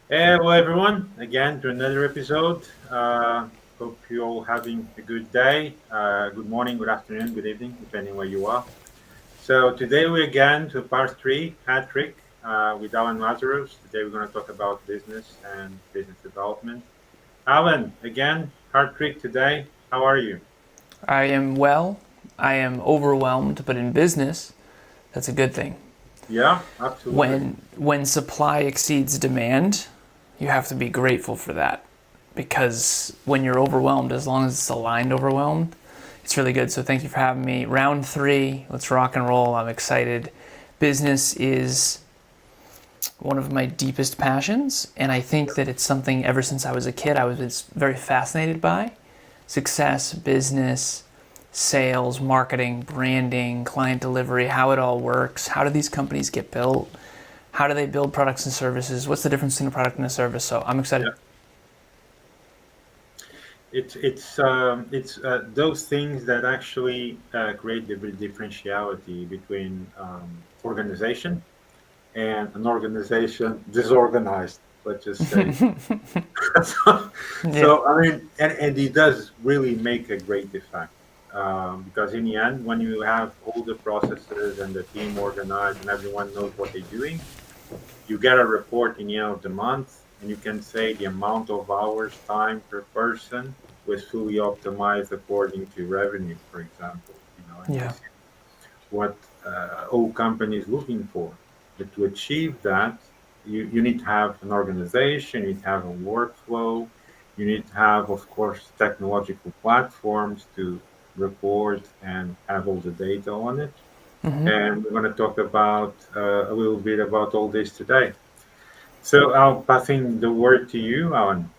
Hello, everyone. Again, to another episode. Hope you're all having a good day, good morning, good afternoon, good evening, depending where you are. So, today we again to part three, hat trick, with Alan Lazaros. Today we're going to talk about business and business development. Alan, again, hat trick today. How are you? I am well. I am overwhelmed, but in business, that's a good thing. Yeah, absolutely. When supply exceeds demand, you have to be grateful for that because when you're overwhelmed, as long as it's aligned overwhelmed, it's really good. So thank you for having me. Round 3, let's rock and roll. I'm excited. Business is one of my deepest passions, and I think that it's something ever since I was a kid I was very fascinated by. Success, business, sales, marketing, branding, client delivery, how it all works. How do these companies get built? How do they build products and services? What's the difference between a product and a service? So I'm excited. Yeah. It's those things that actually create the differentiality between organization and an organization disorganized, let's just say. so, Yeah. so, I mean, and it does really make a great effect, because in the end, when you have all the processes and the team organized and everyone knows what they're doing, you get a report in the end of the month, and you can say the amount of hours time per person was fully optimized according to revenue, for example. And Yeah. this is what all companies looking for. But to achieve that, you need to have an organization, you need to have a workflow, you need to have, of course, technological platforms to report and have all the data on it. Hmm. And we're going to talk about a little bit about all this today. So I'll passing the word to you, Alan.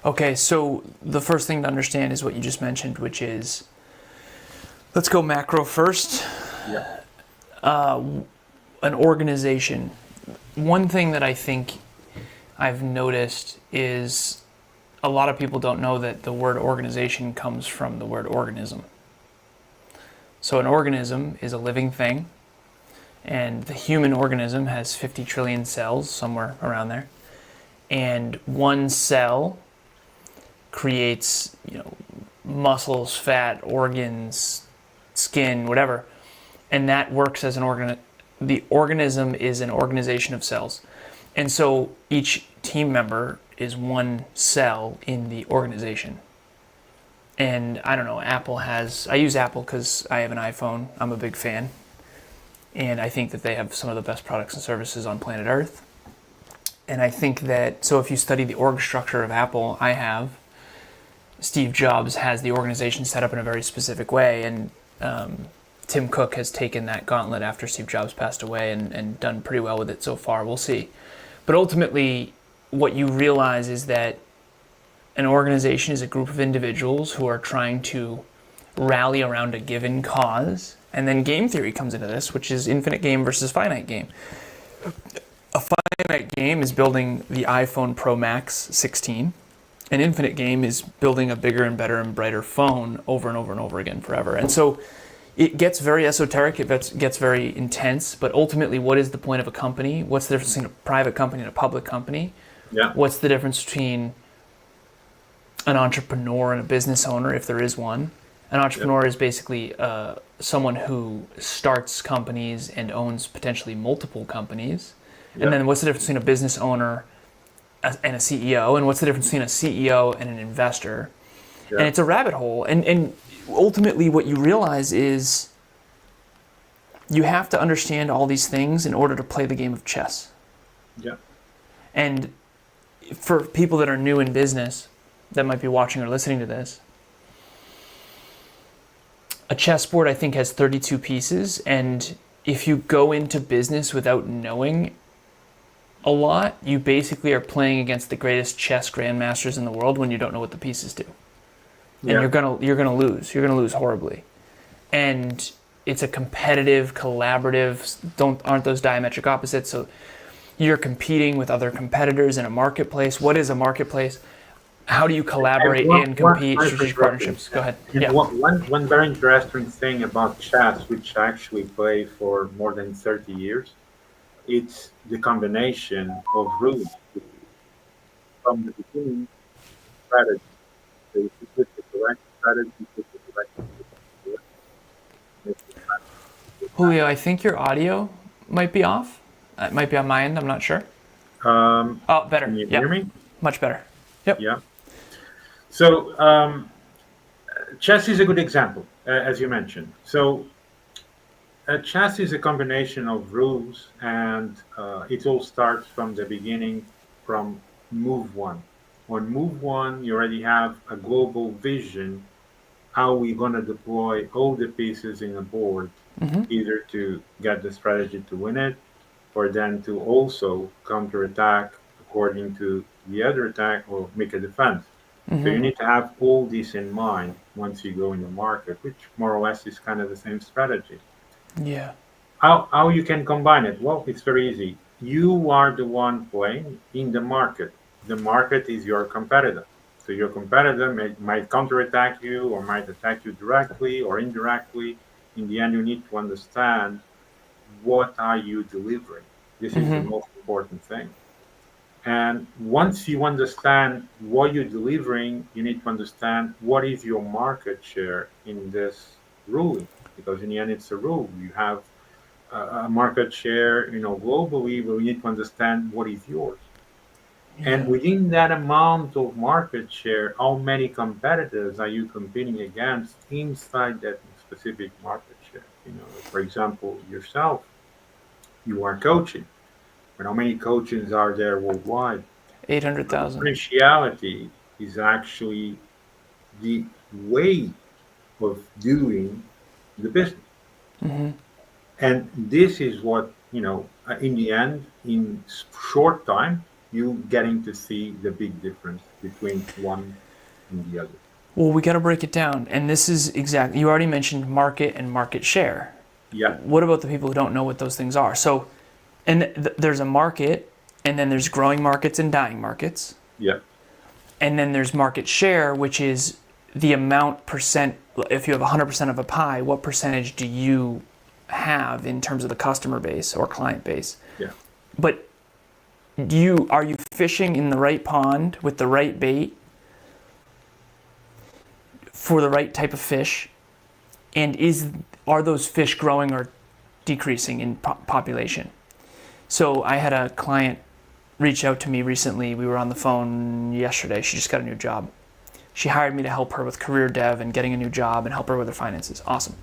Okay, so the first thing to understand is what you just mentioned, which is let's go macro first. Yeah, An organization. One thing that I think I've noticed is a lot of people don't know that the word organization comes from the word organism. So, an organism is a living thing, and the human organism has 50 trillion cells, somewhere around there. And one cell creates, muscles, fat, organs, skin, whatever, and that works as an organ. The organism is an organization of cells, and so each team member is one cell in the organization. And I don't know, I use Apple because I have an iPhone. I'm a big fan, and I think that they have some of the best products and services on planet Earth. And I think that, so if you study the org structure of Apple, Steve Jobs has the organization set up in a very specific way, and Tim Cook has taken that gauntlet after Steve Jobs passed away and done pretty well with it so far. We'll see. But ultimately, what you realize is that an organization is a group of individuals who are trying to rally around a given cause. And then game theory comes into this, which is infinite game versus finite game. A finite game is building the iPhone Pro Max 16. An infinite game is building a bigger and better and brighter phone over and over and over again forever. And so it gets very esoteric, it gets very intense, but ultimately, what is the point of a company? What's the difference between a private company and a public company? yeah, What's the difference between an entrepreneur and a business owner, if there is one? An yeah, entrepreneur is basically someone who starts companies and owns potentially multiple companies. And yeah, then what's the difference between a business owner and a CEO? And what's the difference between a CEO and an investor? And yeah, it's a rabbit hole. And ultimately, what you realize is you have to understand all these things in order to play the game of chess. yeah, And for people that are new in business that might be watching or listening to this, a chessboard I think has 32 pieces, and if you go into business without knowing a lot, you basically are playing against the greatest chess grandmasters in the world when you don't know what the pieces do. And yeah, you're gonna lose. You're gonna lose horribly. And it's a competitive, collaborative, aren't those diametric opposites? So you're competing with other competitors in a marketplace. What is a marketplace? How do you And collaborate and compete? sorry for Strategic interrupting. partnerships. Go ahead. And Yeah. one very interesting thing about chess, which I actually play for more than 30 years, It's the combination of rules from the beginning strategy. So if you put the correct strategy, put the correct Julio, I think your audio might be off. It might be on my end. I'm not sure. Oh, can better. you hear Yep. me? Much better. Yep. Yeah. So chess is a good example, as you mentioned. So chess is a combination of rules, and it all starts from the beginning, from move one. On move one, you already have a global vision how we're going to deploy all the pieces in a board, either to get the strategy to win it, or then to also counterattack according to the other attack or make a defense. So you need to have all this in mind once you go in the market, which more or less is kind of the same strategy. Yeah. How you can combine it? Well, it's very easy. You are the one playing in the market. The market is your competitor. So your competitor might counterattack you or might attack you directly or indirectly. In the end, you need to understand what are you delivering. This is the most important thing. And once you understand what you're delivering, you need to understand what is your market share in this ruling. Because in the end, it's a rule. You have market share, globally, but we need to understand what is yours. And Yeah. within that amount of market share, how many competitors are you competing against inside that specific market share? For example, yourself, you are coaching, but how many coaches are there worldwide? The 800,000. differentiality is actually the way of doing the business. And this is what, in the end, in short time, you getting to see the big difference between one and the other. Well, we got to break it down. And this is exactly, you already mentioned market and market share. Yeah, What about the people who don't know what those things are? So, and there's a market, and then there's growing markets and dying markets. yeah, And then there's market share, which is the amount percent, if you have 100% of a pie, what percentage do you have in terms of the customer base or client base? yeah. But are you fishing in the right pond with the right bait for the right type of fish? And are those fish growing or decreasing in population? So I had a client reach out to me recently. We were on the phone yesterday. She just got a new job. She hired me to help her with career dev and getting a new job and help her with her finances. Awesome.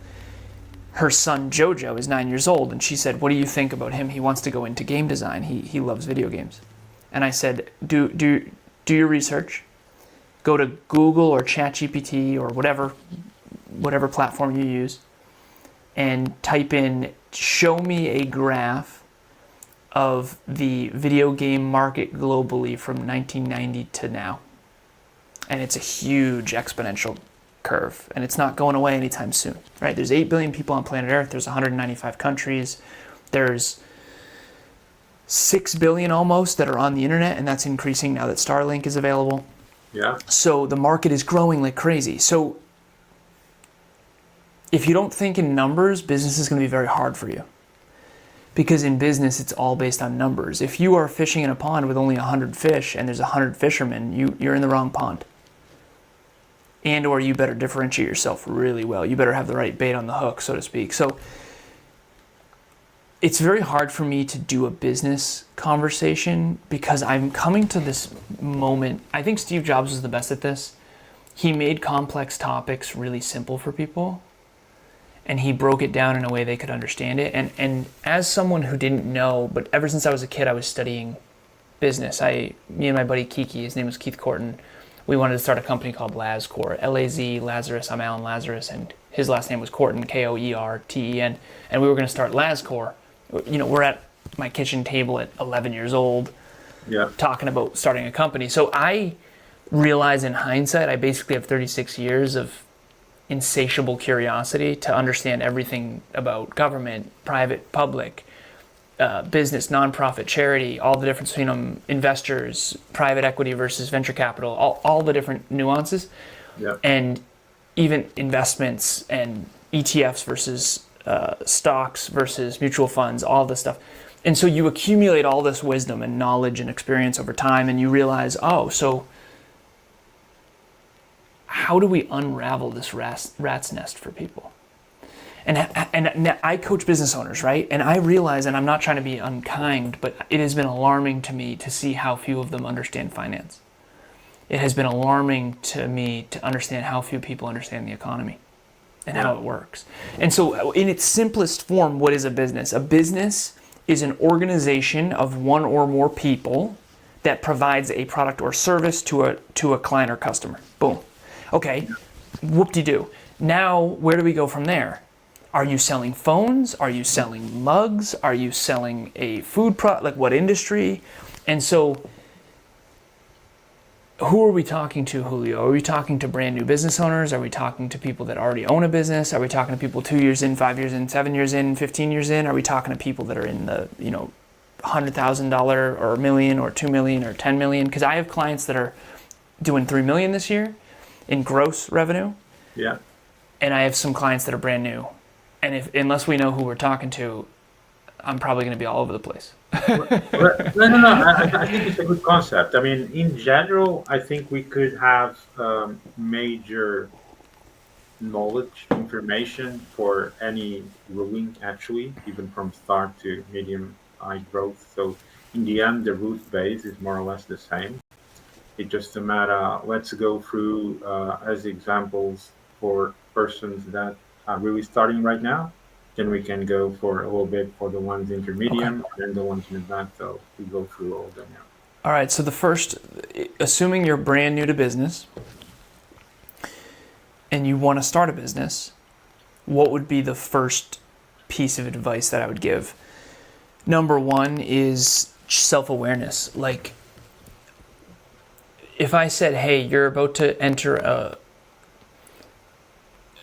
Her son Jojo is 9 years old, and she said, "What do you think about him? He wants to go into game design. He loves video games." And I said, "Do your research. Go to Google or ChatGPT or whatever platform you use, and type in, show me a graph of the video game market globally from 1990 to now." And it's a huge exponential curve, and it's not going away anytime soon, right? There's 8 billion people on planet Earth. There's 195 countries. There's 6 billion almost that are on the internet, and that's increasing now that Starlink is available. Yeah. So the market is growing like crazy. So if you don't think in numbers, business is going to be very hard for you. Because in business, it's all based on numbers. If you are fishing in a pond with only 100 fish and there's 100 fishermen, you're in the wrong pond. And or you better differentiate yourself really well. You better have the right bait on the hook, so to speak. So it's very hard for me to do a business conversation because I'm coming to this moment. I think Steve Jobs was the best at this. He made complex topics really simple for people, and he broke it down in a way they could understand it. And as someone who didn't know, but ever since I was a kid, I was studying business. Me and my buddy Kiki, his name was Keith Corton, we wanted to start a company called LazCor, L-A-Z, Lazarus. I'm Alan Lazaros, and his last name was Corton, K-O-E-R-T-E-N. And we were going to start LazCor. We're at my kitchen table at 11 years old, Yeah. talking about starting a company. So I realize in hindsight, I basically have 36 years of insatiable curiosity to understand everything about government, private, public, business, nonprofit, charity, all the difference between them, investors, private equity versus venture capital, all the different nuances, Yeah. and even investments and ETFs versus stocks versus mutual funds, all this stuff. And so you accumulate all this wisdom and knowledge and experience over time, and you realize, oh, so how do we unravel this rat's nest for people? And I coach business owners, right? And I realize, and I'm not trying to be unkind, but it has been alarming to me to see how few of them understand finance. It has been alarming to me to understand how few people understand the economy and how it works. And so in its simplest form, what is a business? A business is an organization of one or more people that provides a product or service to a client or customer. Boom. Okay, whoop-de-doo. Now, where do we go from there? Are you selling phones? Are you selling mugs? Are you selling a food product? Like what industry? And so who are we talking to, Julio? Are we talking to brand new business owners? Are we talking to people that already own a business? Are we talking to people 2 years in, 5 years in, 7 years in, 15 years in? Are we talking to people that are in the, $100,000 or $1 million or $2 million or $10 million? Because I have clients that are doing $3 million this year in gross revenue. Yeah. And I have some clients that are brand new. And unless we know who we're talking to, I'm probably going to be all over the place. No. I think it's a good concept. I mean, in general, I think we could have major knowledge, information for any ruling, actually, even from start to medium high growth. So in the end, the root base is more or less the same. It's just a matter, let's go through as examples for persons that are really starting right now. Then we can go for a little bit for the ones intermediate and then the ones in advanced. So we go through all of them now. All right, so the first, assuming you're brand new to business and you want to start a business, what would be the first piece of advice that I would give? Number one is self-awareness. Like, if I said, hey, you're about to enter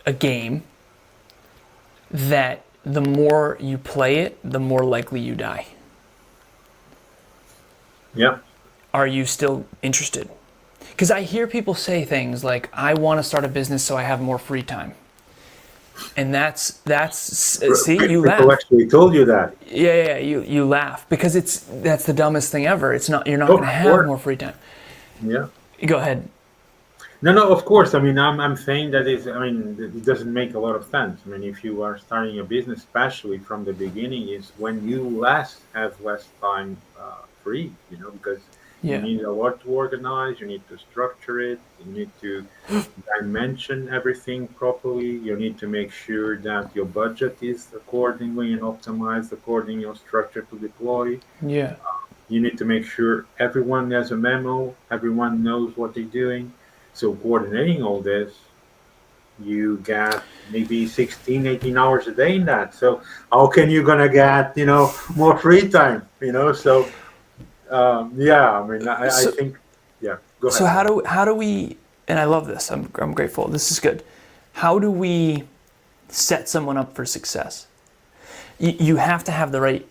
a game that the more you play it, the more likely you die. Yeah. Are you still interested? Because I hear people say things like, I want to start a business so I have more free time. And that's see, you laugh. People actually told you that. Yeah, you laugh because that's the dumbest thing ever. You're not going to have more free time. Yeah. Go ahead. No, of course. I mean, I'm saying that it doesn't make a lot of sense. I mean, if you are starting a business, especially from the beginning, is when you have less time free, because you need a lot to organize, you need to structure it, you need to dimension everything properly, you need to make sure that your budget is accordingly and optimized according to your structure to deploy. Yeah. You need to make sure everyone has a memo, everyone knows what they're doing. So coordinating all this, you get maybe 16, 18 hours a day in that. So how can you gonna get, more free time, So, I think, go ahead. So how do we, and I love this, I'm grateful, this is good. How do we set someone up for success? You have to have the right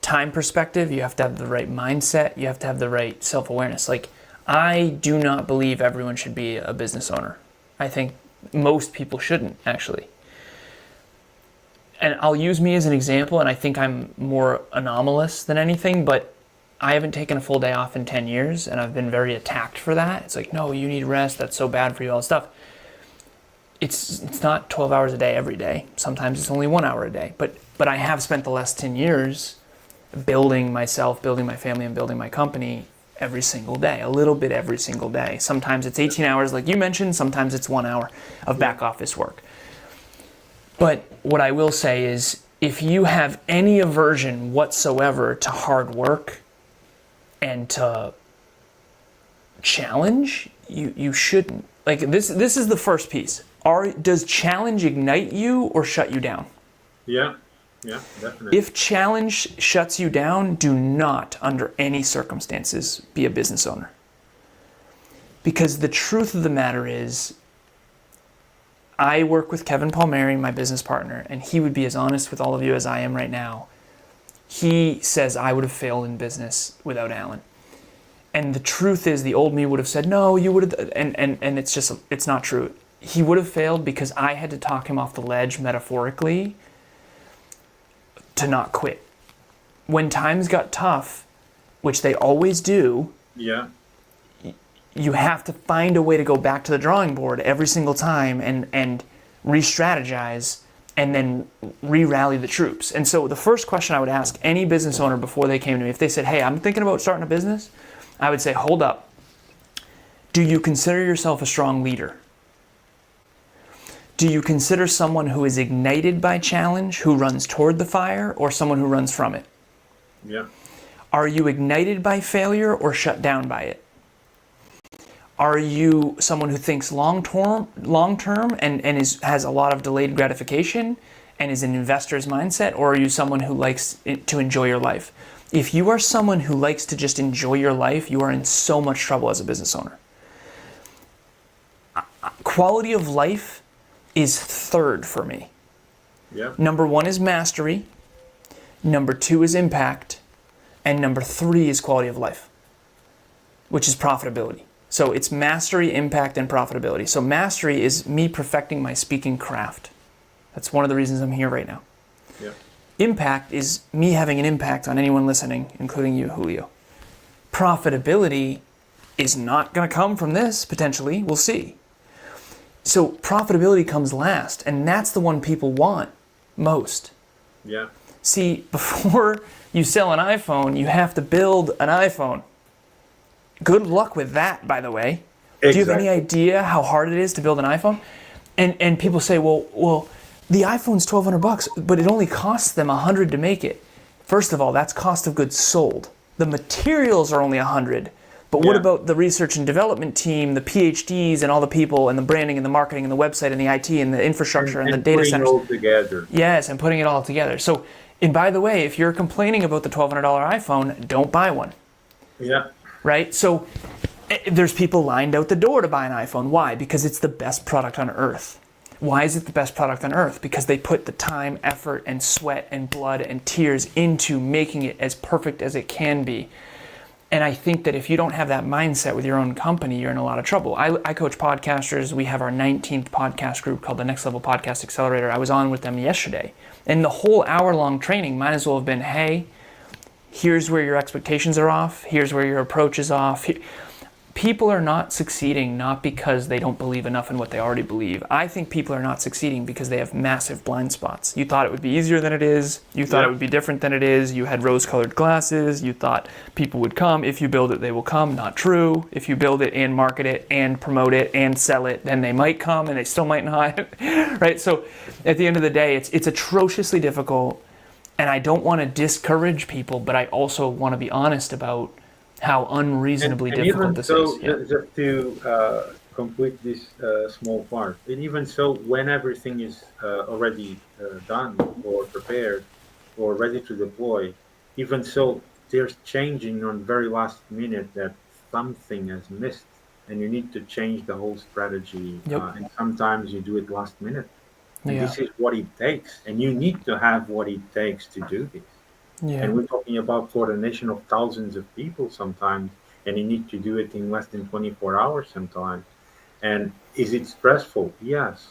time perspective, you have to have the right mindset, you have to have the right self-awareness. Like, I do not believe everyone should be a business owner. I think most people shouldn't, actually. And I'll use me as an example, and I think I'm more anomalous than anything, but I haven't taken a full day off in 10 years, and I've been very attacked for that. It's like, no, you need rest, that's so bad for you, all this stuff. It's not 12 hours a day every day. Sometimes it's only 1 hour a day. But I have spent the last 10 years building myself, building my family, and building my company every single day, a little bit every single day. Sometimes it's 18 hours like you mentioned, sometimes it's 1 hour of back office work. But what I will say is, if you have any aversion whatsoever to hard work and to challenge, you shouldn't. Like, this is the first piece. Does challenge ignite you or shut you down? Yeah, definitely. If challenge shuts you down, do not, under any circumstances, be a business owner. Because the truth of the matter is, I work with Kevin Palmieri, my business partner, and he would be as honest with all of you as I am right now. He says I would have failed in business without Alan. And the truth is, the old me would have said, no, you would have, and it's not true. He would have failed because I had to talk him off the ledge metaphorically to not quit. when times got tough, which they always do, Yeah. you have to find a way to go back to the drawing board every single time and re-strategize and then re-rally the troops. And so the first question I would ask any business owner before they came to me, if they said, hey, I'm thinking about starting a business, I would say, hold up. Do you consider yourself a strong leader? Do you consider someone who is ignited by challenge, who runs toward the fire, or someone who runs from it? Yeah. Are you ignited by failure or shut down by it? Are you someone who thinks long-term and has a lot of delayed gratification and is an investor's mindset, or are you someone who likes to enjoy your life? If you are someone who likes to just enjoy your life, you are in so much trouble as a business owner. Quality of life is third for me. Yeah. Number 1 is mastery. Number 2 is impact. And number 3 is quality of life, which is profitability. So it's mastery, impact, and profitability. So mastery is me perfecting my speaking craft. That's one of the reasons I'm here right now. Yeah. Impact is me having an impact on anyone listening, including you, Julio. Profitability is not going to come from this, potentially. We'll see. So profitability comes last, and that's the one people want most. Yeah. See, before you sell an iPhone, you have to build an iPhone. Good luck with that, by the way. Exactly. Do you have any idea how hard it is to build an iPhone? And people say, well, the iPhone's $1,200, but it only costs them $100 to make it. First of all, that's cost of goods sold. The materials are only $100. But what about the research and development team, the PhDs, and all the people, and the branding, and the marketing, and the website, and the IT, and the infrastructure, and the data centers? Putting it all together. Yes, and putting it all together. So, and by the way, if you're complaining about the $1,200 iPhone, don't buy one. Yeah. Right? So there's people lined out the door to buy an iPhone. Why? Because it's the best product on earth. Why is it the best product on earth? Because they put the time, effort, and sweat, and blood, and tears into making it as perfect as it can be. And I think that if you don't have that mindset with your own company, you're in a lot of trouble. I coach podcasters. We have our 19th podcast group called the Next Level Podcast Accelerator. I was on with them yesterday. And the whole hour-long training might as well have been, hey, here's where your expectations are off. Here's where your approach is off. People are not succeeding not because they don't believe enough in what they already believe. I think people are not succeeding because they have massive blind spots. You thought it would be easier than it is. You thought it would be different than it is. You had rose-colored glasses. You thought people would come. If you build it, they will come. Not true. If you build it and market it and promote it and sell it, then they might come and they still might not. Right? So at the end of the day, it's atrociously difficult. And I don't want to discourage people, but I also want to be honest about how unreasonably difficult this is. Yeah. Just to complete this small part, and even so, when everything is already done or prepared or ready to deploy, even so, there's changing on very last minute that something has missed, and you need to change the whole strategy. And sometimes you do it last minute. And this is what it takes, and you need to have what it takes to do this. Yeah. And we're talking about coordination of thousands of people sometimes, and you need to do it in less than 24 hours sometimes. And is it stressful? Yes.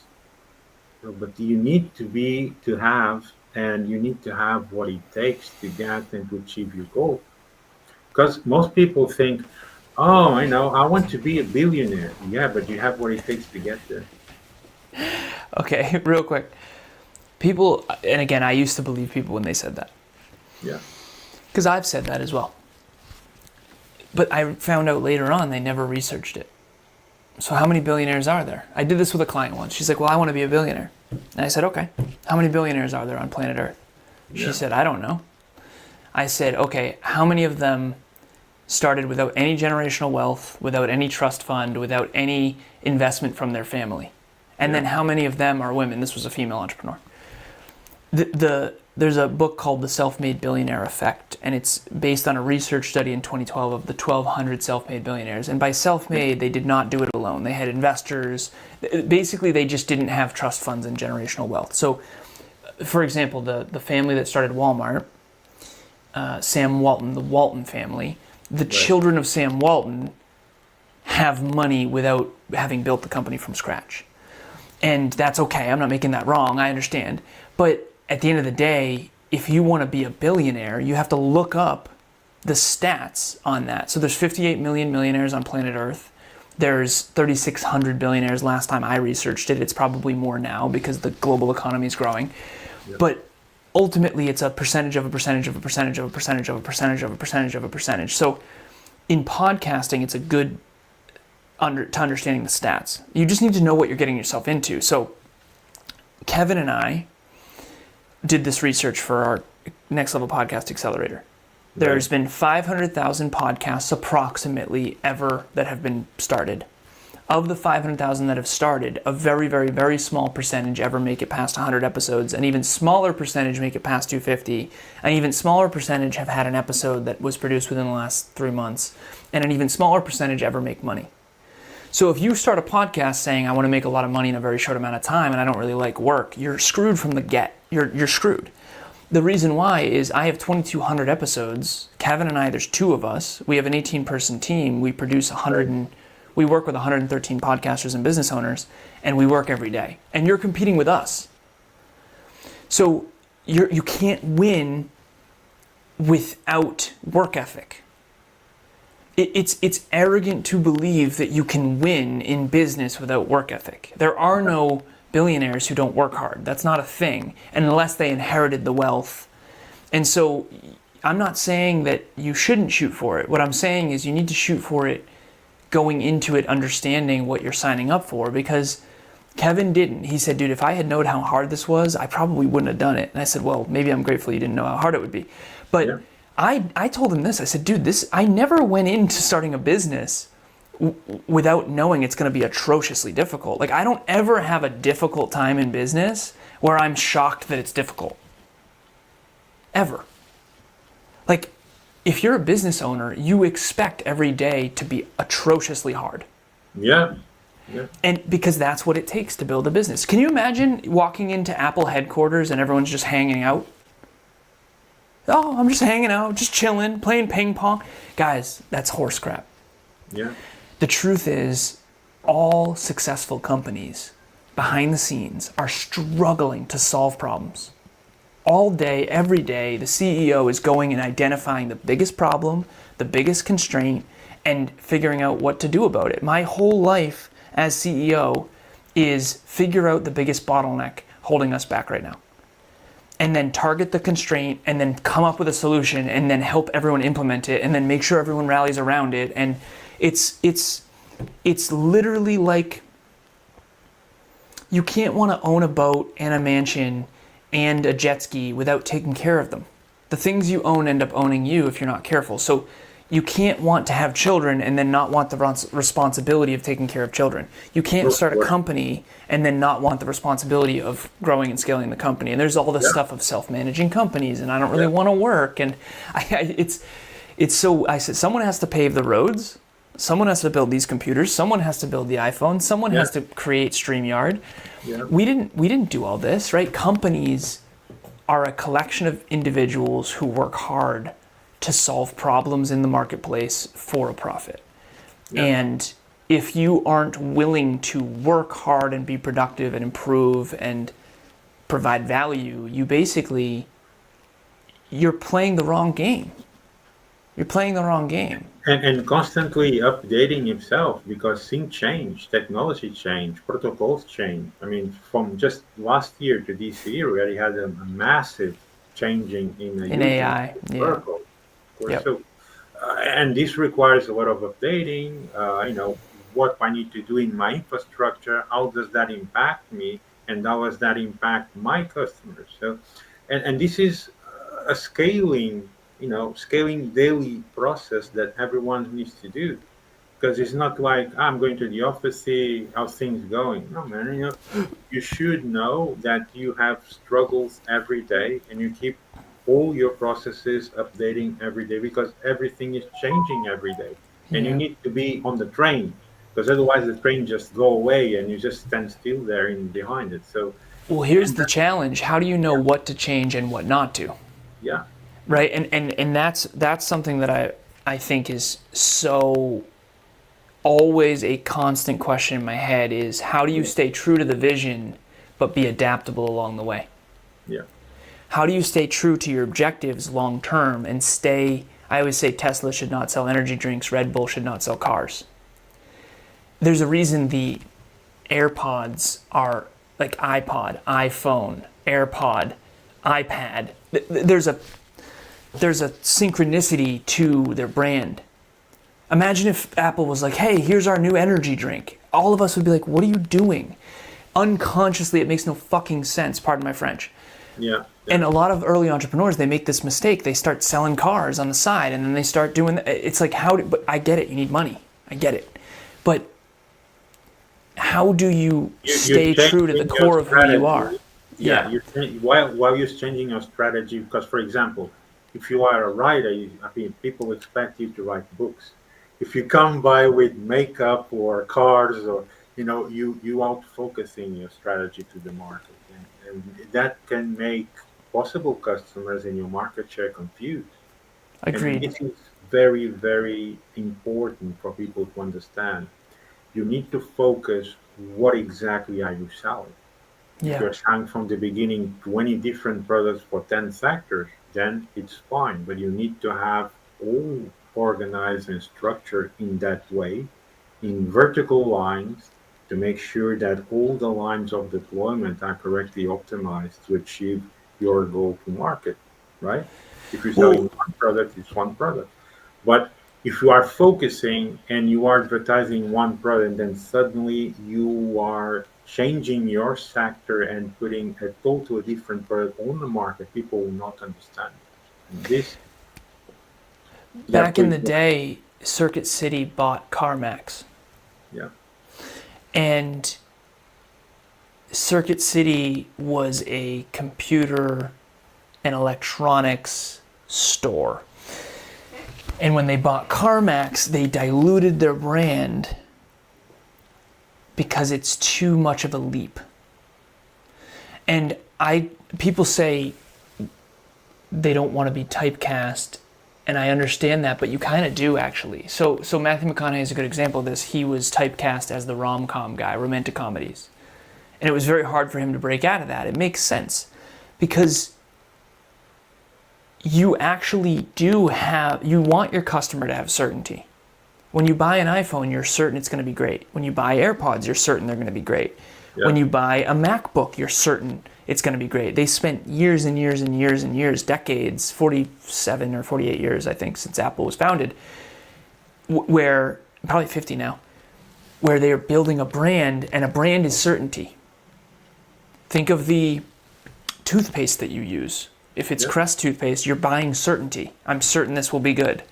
But you need to have what it takes to get and to achieve your goal. Because most people think, oh, I want to be a billionaire. Yeah, but you have what it takes to get there. Okay, real quick. People, and again, I used to believe people when they said that. Yeah. Because I've said that as well. But I found out later on they never researched it. So how many billionaires are there? I did this with a client once. She's like, well, I want to be a billionaire. And I said, okay, how many billionaires are there on planet Earth? She said, I don't know. I said, okay, how many of them started without any generational wealth, without any trust fund, without any investment from their family? And then how many of them are women? This was a female entrepreneur. There's a book called The Self-Made Billionaire Effect, and it's based on a research study in 2012 of the 1,200 self-made billionaires. And by self-made, they did not do it alone. They had investors. Basically, they just didn't have trust funds and generational wealth. So, for example, the family that started Walmart, Sam Walton, the Walton family, the children of Sam Walton have money without having built the company from scratch. And that's okay. I'm not making that wrong. I understand. But at the end of the day, if you want to be a billionaire, you have to look up the stats on that. So there's 58 million millionaires on planet Earth. There's 3,600 billionaires last time I researched it. It's probably more now because the global economy is growing. Yep. But ultimately, it's a percentage of a percentage of a percentage of a percentage of a percentage of a percentage of a percentage. So in podcasting, it's a good to understanding the stats. You just need to know what you're getting yourself into. So Kevin and I did this research for our Next Level Podcast Accelerator. There's been 500,000 podcasts approximately ever that have been started. Of the 500,000 that have started, a very, very, very small percentage ever make it past 100 episodes. An even smaller percentage make it past 250. An even smaller percentage have had an episode that was produced within the last 3 months. And an even smaller percentage ever make money. So if you start a podcast saying, I want to make a lot of money in a very short amount of time and I don't really like work, you're screwed from the get. You're screwed. The reason why is I have 2,200 episodes. Kevin and I, there's 2 of us. We have an 18-person team. We produce we work with 113 podcasters and business owners, and we work every day. And you're competing with us. So you can't win without work ethic. It's arrogant to believe that you can win in business without work ethic. There are no billionaires who don't work hard. That's not a thing, unless they inherited the wealth. And so I'm not saying that you shouldn't shoot for it. What I'm saying is you need to shoot for it going into it, understanding what you're signing up for, because Kevin didn't. He said, dude, if I had known how hard this was, I probably wouldn't have done it. And I said, well, maybe I'm grateful you didn't know how hard it would be. But yeah. I told him this. I said, dude, I never went into starting a business without knowing it's going to be atrociously difficult. Like, I don't ever have a difficult time in business where I'm shocked that it's difficult. Ever. Like, if you're a business owner, you expect every day to be atrociously hard. Yeah. And because that's what it takes to build a business. Can you imagine walking into Apple headquarters and everyone's just hanging out? Oh, I'm just hanging out, just chilling, playing ping pong. Guys, that's horse crap. Yeah. The truth is, all successful companies behind the scenes are struggling to solve problems. All day, every day, the CEO is going and identifying the biggest problem, the biggest constraint, and figuring out what to do about it. My whole life as CEO is figure out the biggest bottleneck holding us back right now. And then target the constraint, and then come up with a solution, and then help everyone implement it, and then make sure everyone rallies around it. And it's literally like you can't want to own a boat and a mansion and a jet ski without taking care of them. The things you own end up owning you if you're not careful. So you can't want to have children and then not want the responsibility of taking care of children. You can't start a company and then not want the responsibility of growing and scaling the company. And there's all this stuff of self-managing companies, and I don't really want to work. And it's so, I said, someone has to pave the roads. Someone has to build these computers. Someone has to build the iPhone. Someone has to create StreamYard. Yeah. We didn't do all this, right? Companies are a collection of individuals who work hard to solve problems in the marketplace for a profit. Yeah. And if you aren't willing to work hard and be productive and improve and provide value, you're playing the wrong game. You're playing the wrong game. And constantly updating himself, because things change, technology change, protocols change. I mean, from just last year to this year, we already had a massive changing in AI. Protocol. Yep. So, and this requires a lot of updating. What I need to do in my infrastructure, how does that impact me, and how does that impact my customers? So, and this is a scaling daily process that everyone needs to do, because it's not like I'm going to the office, see how things going. No, man, you should know that you have struggles every day, and you keep all your processes updating every day, because everything is changing every day, and you need to be on the train, because otherwise the train just go away and you just stand still there in behind it. So, well, here's the challenge: how do you know what to change and what not to? Yeah. Right, and that's something that I think is so always a constant question in my head is, how do you stay true to the vision but be adaptable along the way? Yeah. How do you stay true to your objectives long term and stay? I always say Tesla should not sell energy drinks, Red Bull should not sell cars. There's a reason the AirPods are like iPod, iPhone, AirPod, iPad. There's a synchronicity to their brand. Imagine if Apple was like, hey, here's our new energy drink. All of us would be like, what are you doing? Unconsciously, it makes no fucking sense, pardon my French. Yeah. And a lot of early entrepreneurs, they make this mistake. They start selling cars on the side, and then they start doing, it's like, but I get it, you need money. I get it. But how do you stay true to the core of who you are? Yeah. While you're changing your strategy, because, for example, if you are a writer, people expect you to write books. If you come by with makeup or cars, or you out focusing your strategy to the market, and that can make possible customers in your market share confused. Agreed. And this is very, very important for people to understand. You need to focus what exactly are you selling. If you're selling from the beginning 20 different products for 10 sectors, then it's fine. But you need to have all organized and structured in that way, in vertical lines, to make sure that all the lines of deployment are correctly optimized to achieve your goal to market, right? If you're selling one product, it's one product. But if you are focusing and you are advertising one product, and then suddenly you are changing your sector and putting a totally different product on the market, people will not understand. And this. Back in the day, Circuit City bought CarMax. Yeah. And Circuit City was a computer and electronics store. And when they bought CarMax, they diluted their brand because it's too much of a leap. And people say they don't want to be typecast, and I understand that, but you kind of do actually. So Matthew McConaughey is a good example of this. He was typecast as the rom-com guy, romantic comedies. And it was very hard for him to break out of that. It makes sense because you actually you want your customer to have certainty. When you buy an iPhone, you're certain it's going to be great. When you buy AirPods, you're certain they're going to be great. Yeah. When you buy a MacBook, you're certain it's going to be great. They spent years and years and years and years, decades, 47 or 48 years, I think, since Apple was founded, where, probably 50 now, where they're building a brand, and a brand is certainty. Think of the toothpaste that you use. If it's Crest toothpaste, you're buying certainty. I'm certain this will be good.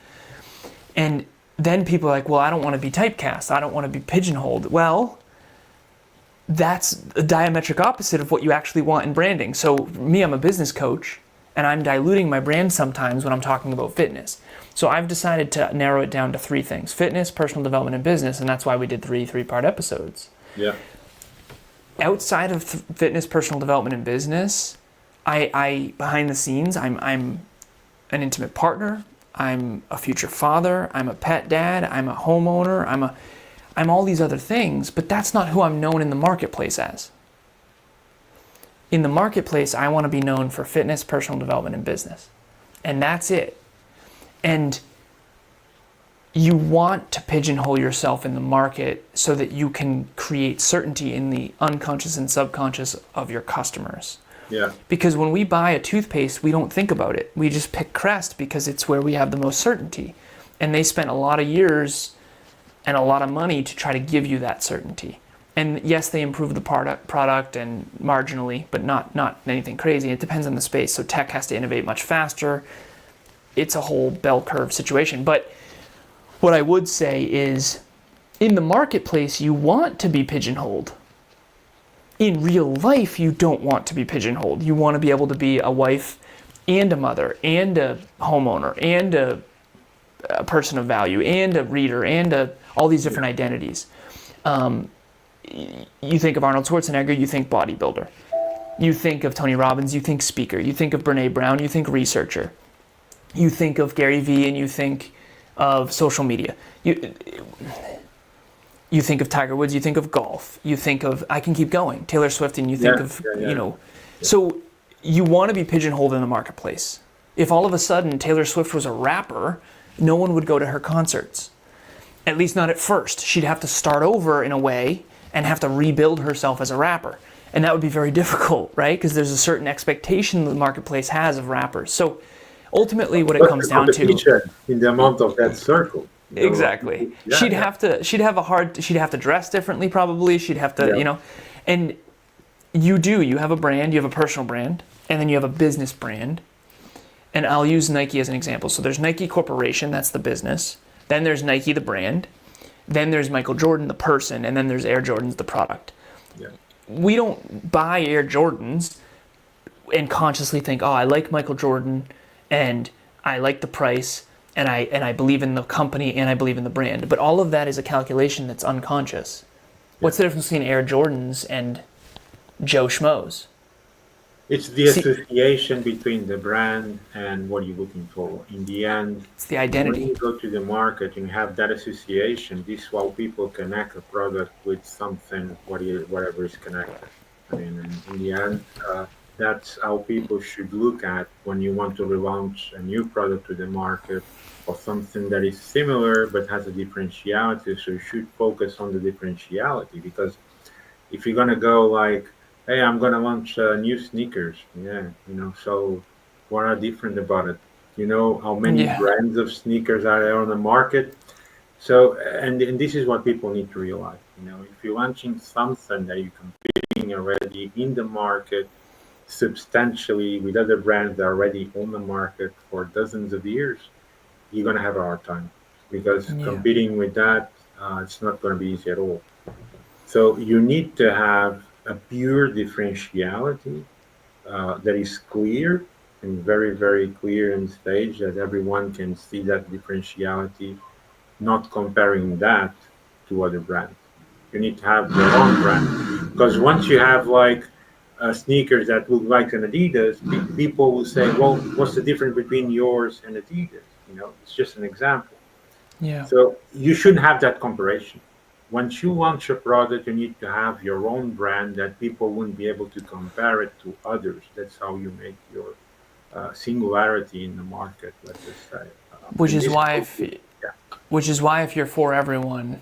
And then people are like, well, I don't want to be typecast. I don't want to be pigeonholed. Well, that's a diametric opposite of what you actually want in branding. So me, I'm a business coach, and I'm diluting my brand sometimes when I'm talking about fitness. So I've decided to narrow it down to 3 things: fitness, personal development, and business. And that's why we did 3-part episodes. Yeah. Outside of fitness, personal development, and business, I behind the scenes, I'm an intimate partner. I'm a future father. I'm a pet dad. I'm a homeowner. I'm all these other things, but that's not who I'm known in the marketplace as. In the marketplace, I want to be known for fitness, personal development, and business. And that's it. And you want to pigeonhole yourself in the market so that you can create certainty in the unconscious and subconscious of your customers. Yeah. Because when we buy a toothpaste, we don't think about it. We just pick Crest because it's where we have the most certainty. And they spent a lot of years and a lot of money to try to give you that certainty. And yes, they improve the product and marginally, but not anything crazy. It depends on the space. So tech has to innovate much faster. It's a whole bell curve situation. But what I would say is, in the marketplace, you want to be pigeonholed. In real life, you don't want to be pigeonholed. You want to be able to be a wife and a mother and a homeowner and a person of value and a reader and all these different identities. You think of Arnold Schwarzenegger, you think bodybuilder. You think of Tony Robbins, you think speaker. You think of Brene Brown, you think researcher. You think of Gary Vee, and you think of social media. You think of Tiger Woods, you think of golf. You think of, I can keep going, Taylor Swift, and you think So you want to be pigeonholed in the marketplace. If all of a sudden Taylor Swift was a rapper, no one would go to her concerts. At least not at first. She'd have to start over in a way and have to rebuild herself as a rapper. And that would be very difficult, right? Because there's a certain expectation the marketplace has of rappers. So ultimately what it comes down to, in the amount of that circle. Exactly. Yeah, she'd have to dress differently probably. She'd have to, and you have a brand, you have a personal brand, and then you have a business brand. And I'll use Nike as an example. So there's Nike Corporation, that's the business. Then there's Nike, the brand. Then there's Michael Jordan, the person. And then there's Air Jordans, the product. Yeah. We don't buy Air Jordans and consciously think, oh, I like Michael Jordan and I like the price and I believe in the company and I believe in the brand. But all of that is a calculation that's unconscious. What's the difference between Air Jordans and Joe Schmoes? It's the association between the brand and what you're looking for. In the end, it's the identity. When you go to the market and have that association, this is how people connect a product with something, whatever is connected. I mean, in the end, that's how people should look at when you want to relaunch a new product to the market or something that is similar but has a differentiality. So you should focus on the differentiality, because if you're going to go like, hey, I'm going to launch new sneakers. Yeah, so what are different about it? You know how many brands of sneakers are there on the market? So, and this is what people need to realize. If you're launching something that you're competing already in the market substantially with other brands that are already on the market for dozens of years, you're going to have a hard time, because competing with that, it's not going to be easy at all. So you need to have a pure differentiality that is clear and very, very clear in stage, that everyone can see that differentiality, not comparing that to other brands. You need to have your own brand, because once you have like sneakers that look like an Adidas, people will say, well, what's the difference between yours and Adidas? It's just an example. Yeah. So you shouldn't have that comparison. Once you launch a product, you need to have your own brand that people wouldn't be able to compare it to others. That's how you make your singularity in the market, let's just say. Which is why if you're for everyone,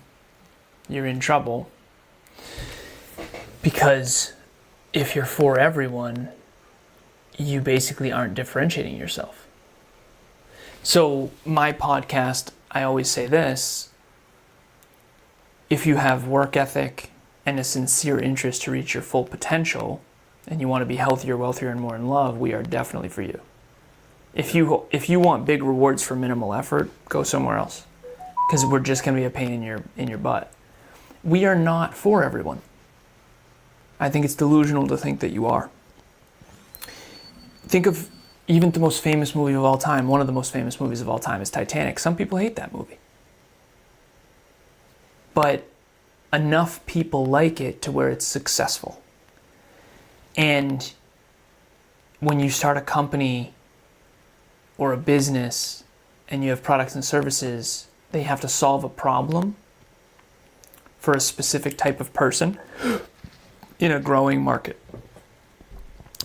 you're in trouble. Because if you're for everyone, you basically aren't differentiating yourself. So my podcast, I always say this: if you have work ethic and a sincere interest to reach your full potential, and you want to be healthier, wealthier, and more in love, we are definitely for you. If you want big rewards for minimal effort, go somewhere else, because we're just going to be a pain in your butt. We are not for everyone. I think it's delusional to think that you are. Think of even the most famous movie of all time. One of the most famous movies of all time is Titanic. Some people hate that movie. But enough people like it to where it's successful. And when you start a company or a business and you have products and services, they have to solve a problem for a specific type of person in a growing market.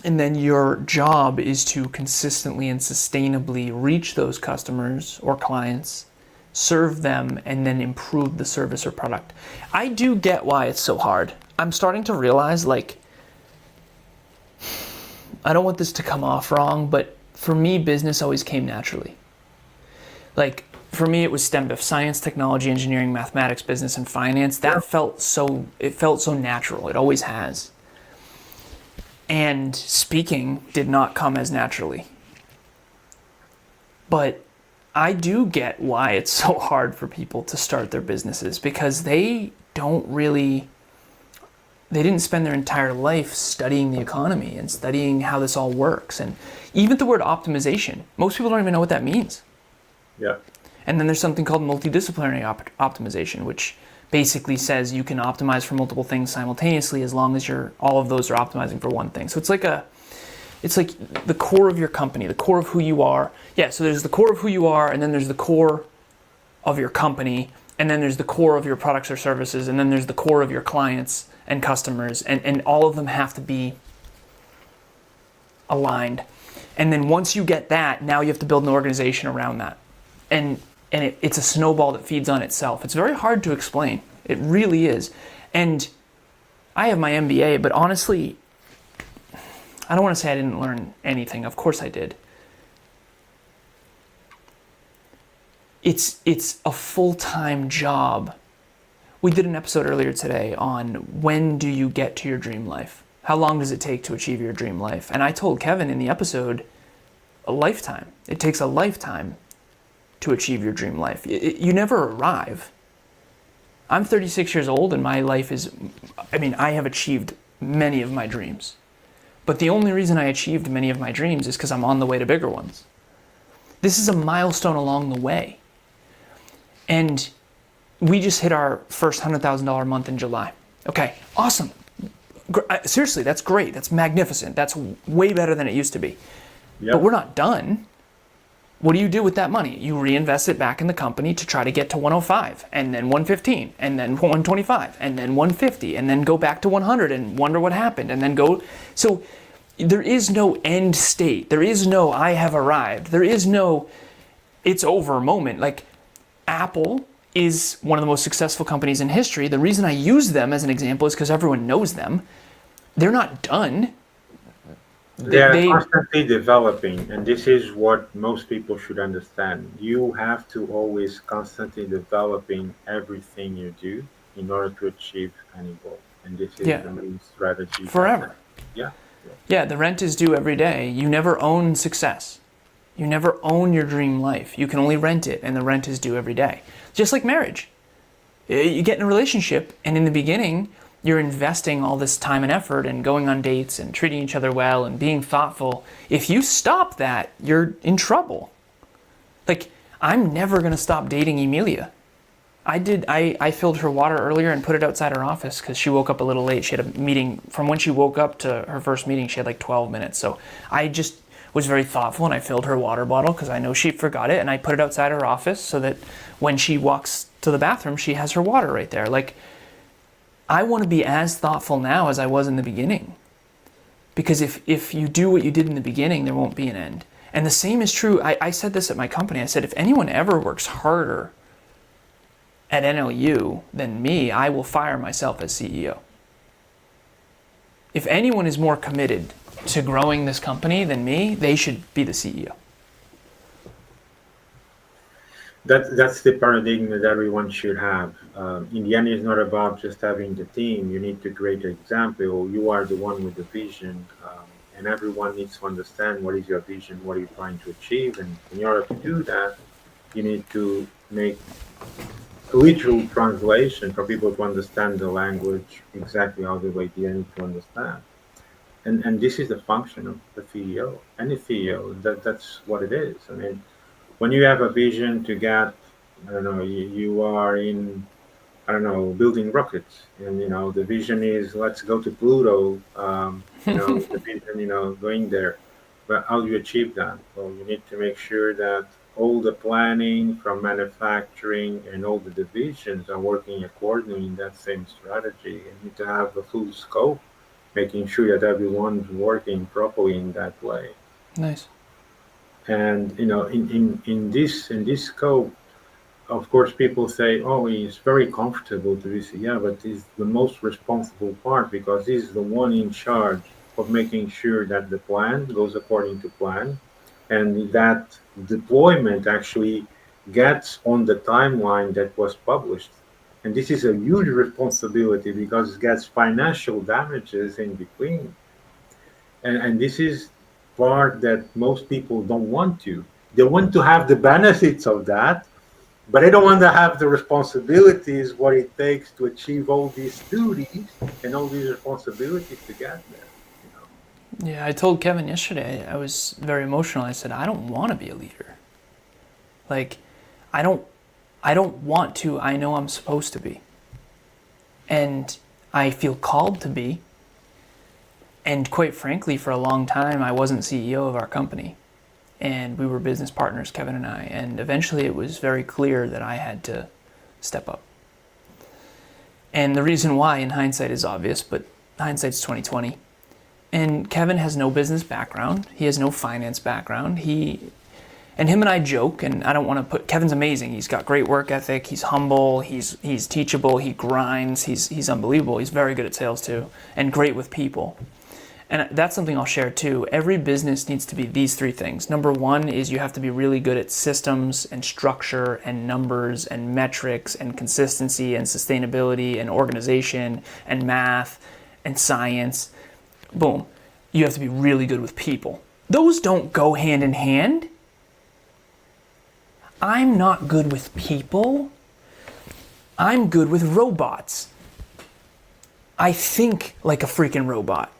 And then your job is to consistently and sustainably reach those customers or clients, serve them, and then improve the service or product. I do get why it's so hard. I'm starting to realize, like, I don't want this to come off wrong, but for me, business always came naturally. Like, for me, it was stemmed of science, technology, engineering, mathematics, business, and finance. That felt so natural. It always has. And speaking did not come as naturally. But I do get why it's so hard for people to start their businesses, because they didn't spend their entire life studying the economy and studying how this all works. And even the word optimization, most people don't even know what that means. Yeah. And then there's something called multidisciplinary optimization, which basically says you can optimize for multiple things simultaneously as long as all of those are optimizing for one thing. So it's like the core of your company, the core of who you are. Yeah, so there's the core of who you are, and then there's the core of your company, and then there's the core of your products or services, and then there's the core of your clients and customers, and all of them have to be aligned. And then once you get that, now you have to build an organization around that. And it's a snowball that feeds on itself. It's very hard to explain. It really is. And I have my MBA, but honestly, I don't want to say I didn't learn anything. Of course I did. It's a full-time job. We did an episode earlier today on when do you get to your dream life? How long does it take to achieve your dream life? And I told Kevin in the episode, a lifetime. It takes a lifetime to achieve your dream life. You never arrive. I'm 36 years old and my life is, I have achieved many of my dreams. But the only reason I achieved many of my dreams is because I'm on the way to bigger ones. This is a milestone along the way. And we just hit our first $100,000 month in July. Okay, awesome. Seriously, that's great. That's magnificent. That's way better than it used to be. Yep. But we're not done. What do you do with that money? You reinvest it back in the company to try to get to 105, and then 115, and then 125, and then 150, and then go back to 100 and wonder what happened, and then go. So there is no end state. There is no I have arrived. There is no it's over moment. Like Apple is one of the most successful companies in history. The reason I use them as an example is because everyone knows them. They're not done. They're constantly developing, and this is what most people should understand. You have to always constantly developing everything you do in order to achieve any goal. And this is the main strategy. Forever. Yeah. Yeah, the rent is due every day. You never own success. You never own your dream life. You can only rent it, and the rent is due every day. Just like marriage. You get in a relationship, and in the beginning, you're investing all this time and effort and going on dates and treating each other well and being thoughtful. If you stop that, you're in trouble. Like, I'm never going to stop dating Emilia. I filled her water earlier and put it outside her office because she woke up a little late. She had a meeting. From when she woke up to her first meeting, she had like 12 minutes. So I just was very thoughtful and I filled her water bottle because I know she forgot it, and I put it outside her office so that when she walks to the bathroom, she has her water right there. Like, I want to be as thoughtful now as I was in the beginning. Because if you do what you did in the beginning, there won't be an end. And the same is true. I said this at my company. I said, if anyone ever works harder at NLU than me, I will fire myself as CEO. If anyone is more committed to growing this company than me, they should be the CEO. That's the paradigm that everyone should have. In the end, it's not about just having the team. You need to create an example. You are the one with the vision, and everyone needs to understand what is your vision, what are you trying to achieve. And in order to do that, you need to make a literal translation for people to understand the language exactly how the way they need to understand. And this is the function of the CEO. Any CEO, that's what it is. I mean, when you have a vision to get, I don't know, you are in, I don't know, building rockets, and the vision is let's go to Pluto. The vision, going there. But how do you achieve that? Well, you need to make sure that all the planning from manufacturing and all the divisions are working accordingly in that same strategy. You need to have a full scope, making sure that everyone's working properly in that way. Nice. And in this scope, of course, people say, "Oh, he's very comfortable to be CEO." Yeah, but he's the most responsible part because he's the one in charge of making sure that the plan goes according to plan, and that deployment actually gets on the timeline that was published. And this is a huge responsibility because it gets financial damages in between. And this is part that most people don't want to. They want to have the benefits of that, but they don't want to have the responsibilities, what it takes to achieve all these duties and all these responsibilities to get there. Yeah, I told Kevin yesterday, I was very emotional. I said, I don't want to be a leader. Like, I don't want to. I know I'm supposed to be. And I feel called to be. And quite frankly, for a long time, I wasn't CEO of our company. And we were business partners, Kevin and I. And eventually it was very clear that I had to step up. And the reason why, in hindsight, is obvious, but hindsight's 20/20. And Kevin has no business background. He has no finance background. Him and I joke, and I don't want to put, Kevin's amazing. He's got great work ethic. He's humble. He's teachable. He grinds. He's unbelievable. He's very good at sales too, and great with people. And that's something I'll share too. Every business needs to be these three things. Number one is you have to be really good at systems and structure and numbers and metrics and consistency and sustainability and organization and math and science. Boom. You have to be really good with people. Those don't go hand in hand. I'm not good with people. I'm good with robots. I think like a freaking robot.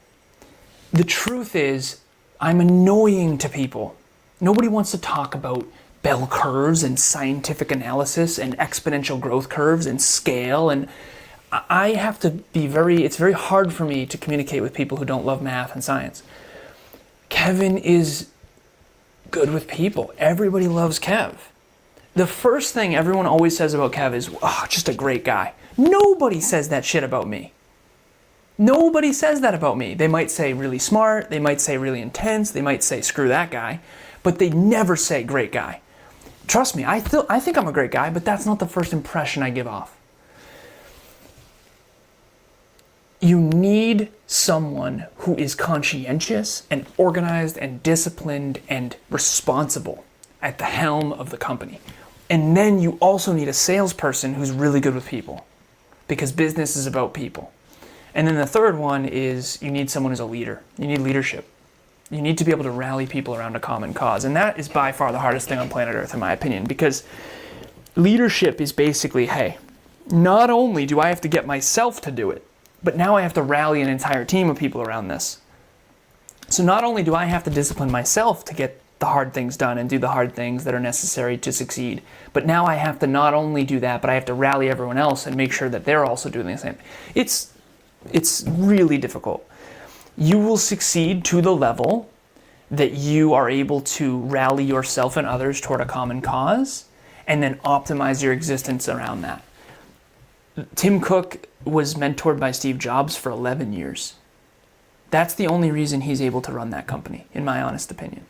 The truth is, I'm annoying to people. Nobody wants to talk about bell curves and scientific analysis and exponential growth curves and scale. And I have to be it's very hard for me to communicate with people who don't love math and science. Kevin is good with people. Everybody loves Kev. The first thing everyone always says about Kev is, oh, just a great guy. Nobody says that shit about me. Nobody says that about me. They might say really smart, they might say really intense, they might say screw that guy, but they never say great guy. Trust me, I think I'm a great guy, but that's not the first impression I give off. You need someone who is conscientious and organized and disciplined and responsible at the helm of the company. And then you also need a salesperson who's really good with people, because business is about people. And then the third one is you need someone who's a leader. You need leadership. You need to be able to rally people around a common cause. And that is by far the hardest thing on planet Earth, in my opinion, because leadership is basically, hey, not only do I have to get myself to do it, but now I have to rally an entire team of people around this. So not only do I have to discipline myself to get the hard things done and do the hard things that are necessary to succeed, but now I have to not only do that, but I have to rally everyone else and make sure that they're also doing the same. It's really difficult. You will succeed to the level that you are able to rally yourself and others toward a common cause and then optimize your existence around that. Tim Cook was mentored by Steve Jobs for 11 years. That's the only reason he's able to run that company, in my honest opinion.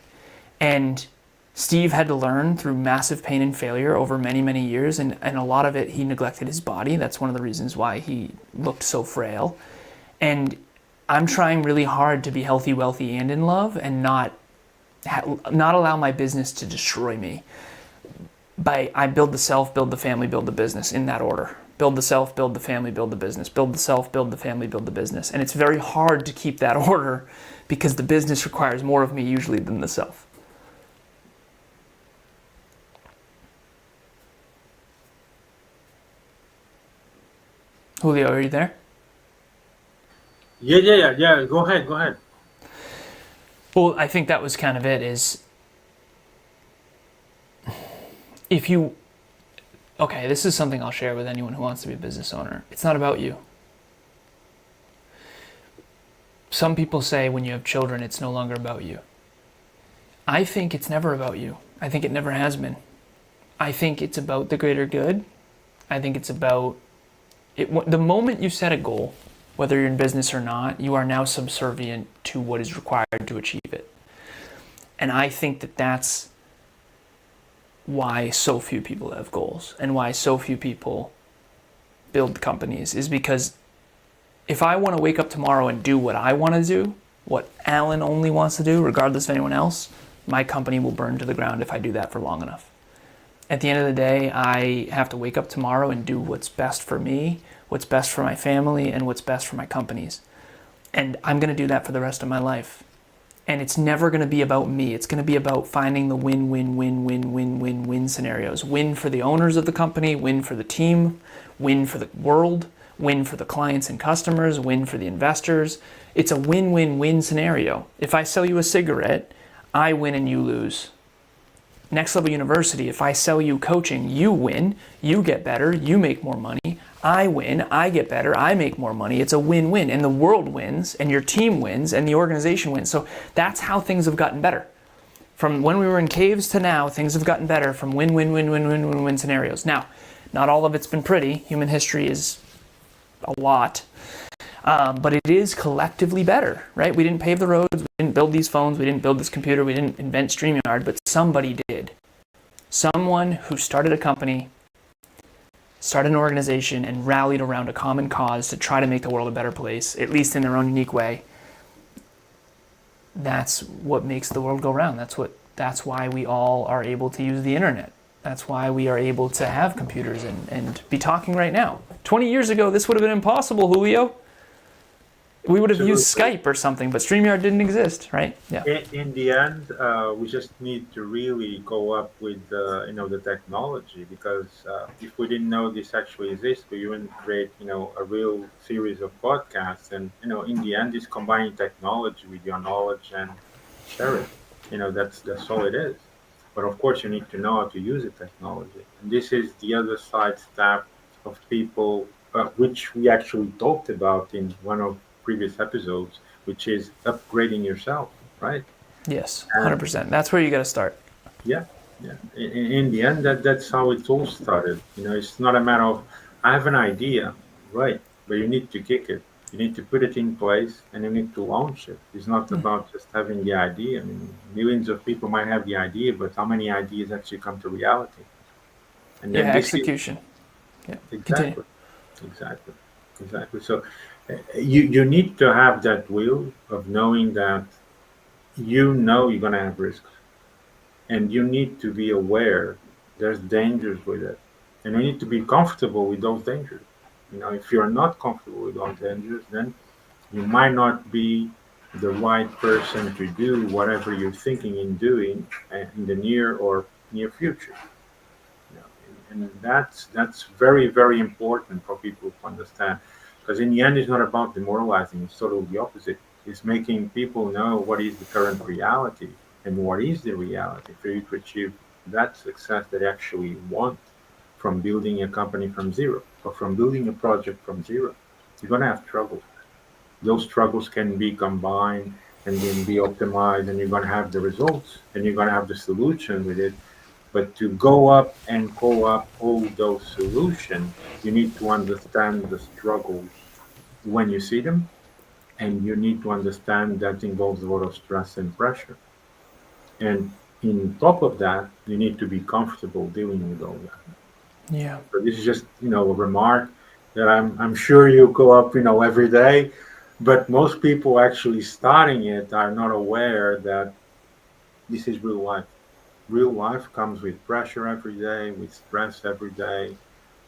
And Steve had to learn through massive pain and failure over many, many years, and a lot of it, he neglected his body. That's one of the reasons why he looked so frail. And I'm trying really hard to be healthy, wealthy, and in love, and not allow my business to destroy me. I build the self, build the family, build the business, in that order. Build the self, build the family, build the business. Build the self, build the family, build the business. And it's very hard to keep that order because the business requires more of me usually than the self. Julio, are you there? Yeah. Go ahead. Well, I think that was kind of it, is okay, this is something I'll share with anyone who wants to be a business owner. It's not about you. Some people say when you have children, it's no longer about you. I think it's never about you. I think it never has been. I think it's about the greater good. I think it's about the moment you set a goal, whether you're in business or not, you are now subservient to what is required to achieve it. And I think that that's why so few people have goals and why so few people build companies, is because if I want to wake up tomorrow and do what I want to do, what Alan only wants to do, regardless of anyone else, my company will burn to the ground if I do that for long enough. At the end of the day, I have to wake up tomorrow and do what's best for me, what's best for my family, and what's best for my companies. And I'm going to do that for the rest of my life. And it's never going to be about me. It's going to be about finding the win-win-win-win-win-win-win scenarios. Win for the owners of the company, win for the team, win for the world, win for the clients and customers, win for the investors. It's a win-win-win scenario. If I sell you a cigarette, I win and you lose. Next Level University, if I sell you coaching, you win, you get better, you make more money. I win, I get better, I make more money. It's a win-win, and the world wins, and your team wins, and the organization wins. So that's how things have gotten better. From when we were in caves to now, things have gotten better from win-win-win-win-win-win-win scenarios. Now, not all of it's been pretty. Human history is a lot. But it is collectively better, right? We didn't pave the roads, we didn't build these phones, we didn't build this computer, we didn't invent StreamYard, but somebody did. Someone who started a company, started an organization, and rallied around a common cause to try to make the world a better place, at least in their own unique way. That's what makes the world go round. That's why we all are able to use the internet. That's why we are able to have computers and be talking right now. 20 years ago, this would have been impossible, Julio. We would have used Skype or something, but StreamYard didn't exist, right? Yeah. In the end, we just need to really go up with the technology, because if we didn't know this actually exists, we wouldn't create a real series of podcasts. And in the end, it's combining technology with your knowledge and share it. That's all it is. But of course, you need to know how to use the technology. And this is the other side step of people, which we actually talked about in one of previous episodes, which is upgrading yourself, right? Yes, And 100%. That's where you got to start. yeah, yeah. In the end, that's how it all started. It's not a matter of I have an idea, right? But you need to kick it. You need to put it in place, and you need to launch it. It's not about just having the idea. I mean, millions of people might have the idea, but how many ideas actually come to reality? And Yeah, then this is execution. Yeah. Continue. exactly, exactly, exactly. So you need to have that will of knowing that you're going to have risks, and you need to be aware there's dangers with it, and you need to be comfortable with those dangers. If you're not comfortable with those dangers, then you might not be the right person to do whatever you're thinking in doing in the near future. And that's very, very important for people to understand, because in the end, it's not about demoralizing. It's totally the opposite. It's making people know what is the current reality and what is the reality for you to achieve that success that they actually want from building a company from zero, or from building a project from zero. You're going to have trouble. Those struggles can be combined and then be optimized, and you're going to have the results, and you're going to have the solution with it. But to go up and co-op all those solutions, you need to understand the struggles when you see them, and you need to understand that involves a lot of stress and pressure. And in top of that, you need to be comfortable dealing with all that. Yeah. So this is just a remark that I'm sure you go up every day, but most people actually starting it are not aware that this is real life. Real life comes with pressure every day, with stress every day,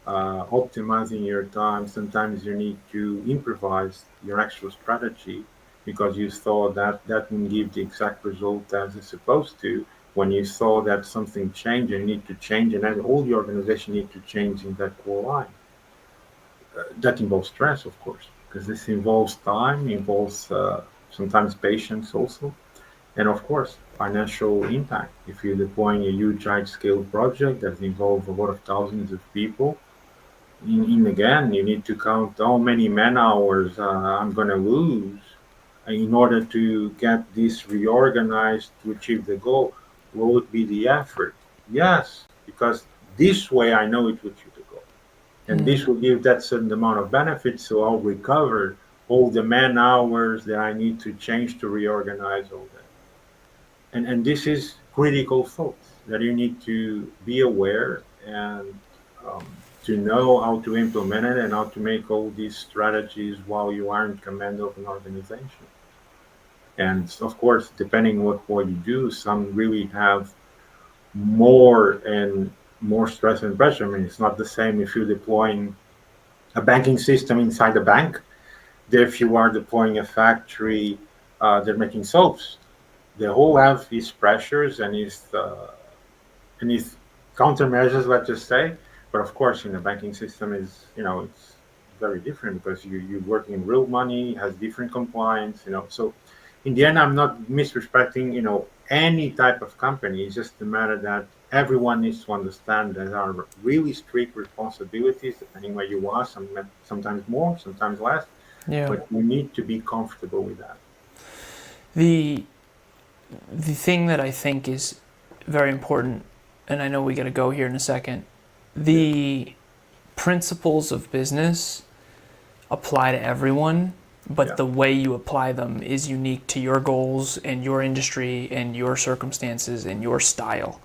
optimizing your time. Sometimes you need to improvise your actual strategy because you saw that that won't give the exact result as it's supposed to. When you saw that something changed, you need to change, and then all the organization need to change in that core line. That involves stress, of course, because this involves time, involves sometimes patience also, and of course, financial impact. If you're deploying a huge scale project that involves a lot of thousands of people, again, you need to count how many man hours I'm going to lose in order to get this reorganized to achieve the goal. What would be the effort? Yes, because this way I know it would achieve the goal. And this will give that certain amount of benefits, so I'll recover all the man hours that I need to change to reorganize all that. And this is critical thoughts that you need to be aware, and um, to know how to implement it and how to make all these strategies while you are in command of an organization. And of course, depending what you do, some really have more and more stress and pressure. I mean, it's not the same if you're deploying a banking system inside a bank than if you are deploying a factory they're making soaps. They all have these pressures and these countermeasures, let's just say. But of course, in the banking system is it's very different because you're working in real money, has different compliance. So in the end, I'm not misrespecting any type of company. It's just a matter that everyone needs to understand there are really strict responsibilities depending where you are. Sometimes more, sometimes less. Yeah. But you need to be comfortable with that. The the thing that I think is very important, and I know we got to go here in a second, the principles of business apply to everyone, but Yeah. the way you apply them is unique to your goals and your industry and your circumstances and your style.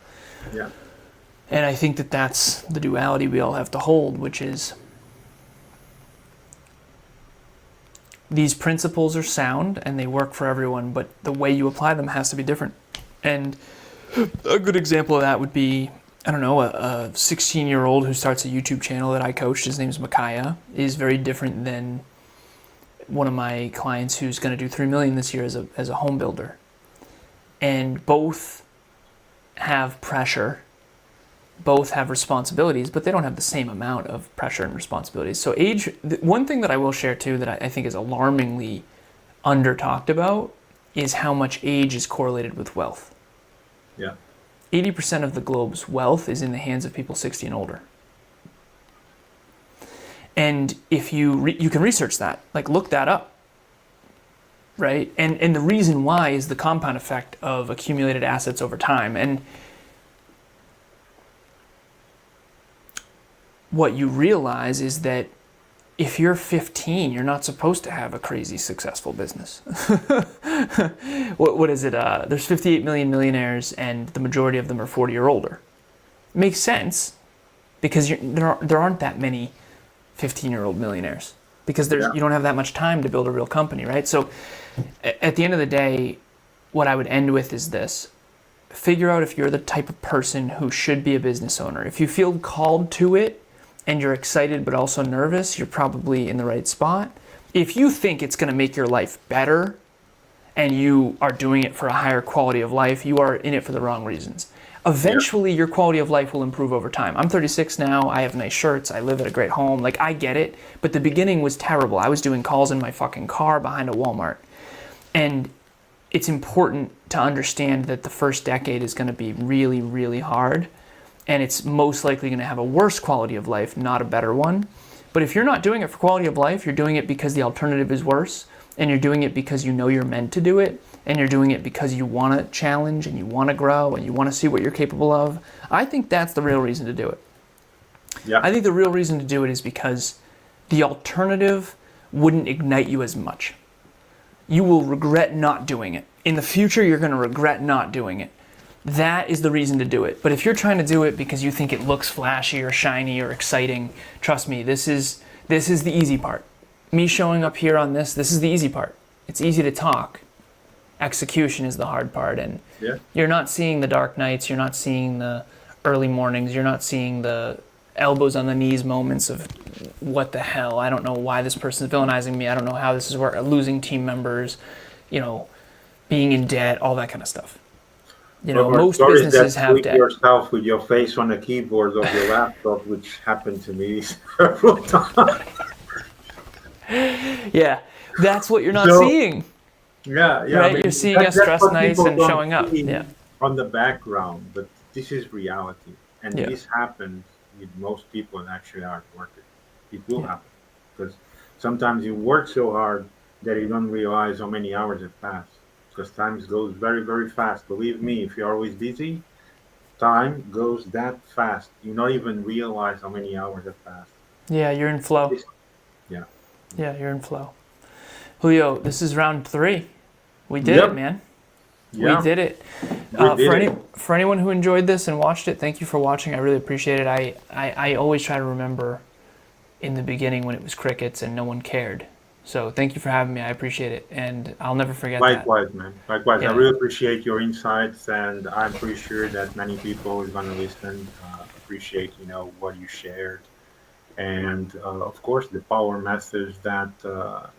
Yeah. And I think that that's the duality we all have to hold, which is these principles are sound and they work for everyone, but the way you apply them has to be different. And a good example of that would be, I don't know, a 16-year-old who starts a YouTube channel that I coached, his name's Micaiah, is very different than one of my clients who's going to do 3 million this year as a home builder. And both have pressure, both have responsibilities, but they don't have the same amount of pressure and responsibilities. So age, one thing that I will share too that I think is alarmingly under talked about is how much age is correlated with wealth. Yeah. 80% of the globe's wealth is in the hands of people 60 and older. And if you can research that, like look that up, right? And the reason why is the compound effect of accumulated assets over time. And what you realize is that if you're 15, you're not supposed to have a crazy successful business. What is it? There's 58 million millionaires, and the majority of them are 40 or older. It makes sense because there aren't that many 15-year-old millionaires because you don't have that much time to build a real company, right? So at the end of the day, what I would end with is this. Figure out if you're the type of person who should be a business owner. If you feel called to it, and you're excited but also nervous, you're probably in the right spot. If you think it's going to make your life better and you are doing it for a higher quality of life, you are in it for the wrong reasons. Eventually, your quality of life will improve over time. I'm 36 now. I have nice shirts. I live at a great home. Like, I get it. But the beginning was terrible. I was doing calls in my fucking car behind a Walmart. And it's important to understand that the first decade is going to be really, really hard. And it's most likely going to have a worse quality of life, not a better one. But if you're not doing it for quality of life, you're doing it because the alternative is worse, and you're doing it because you know you're meant to do it, and you're doing it because you want to challenge, and you want to grow, and you want to see what you're capable of, I think that's the real reason to do it. Yeah. I think the real reason to do it is because the alternative wouldn't ignite you as much. You will regret not doing it. In the future, you're going to regret not doing it. That is the reason to do it. But if you're trying to do it because you think it looks flashy or shiny or exciting, trust me, this is the easy part. Me showing up here on this is the easy part. It's easy to talk. Execution is the hard part. And you're not seeing the dark nights. You're not seeing the early mornings. You're not seeing the elbows on the knees moments of what the hell? I don't know why this person's villainizing me. I don't know how this is working. Losing team members, being in debt, all that kind of stuff. Most businesses have debt. Yourself with your face on the keyboard of your laptop, which happened to me several times. Yeah, that's what you're not seeing. Yeah. Right? I mean, you're seeing us dressed nice and showing up. Yeah. On the background, but this is reality, and this happens with most people that actually aren't working. It will happen because sometimes you work so hard that you don't realize how many hours have passed. Because time goes very, very fast. Believe me, if you're always busy, time goes that fast. You don't even realize how many hours have passed. Yeah, you're in flow. Yeah. Yeah, you're in flow. Julio, this is round 3. We did it, man. Yeah. We did it. For anyone who enjoyed this and watched it, thank you for watching. I really appreciate it. I always try to remember in the beginning when it was crickets and no one cared. So thank you for having me. I appreciate it, and I'll never forget that. Likewise, man. Likewise. Yeah. I really appreciate your insights, and I'm pretty sure that many people are going to listen, appreciate, what you shared. And, of course, the power message that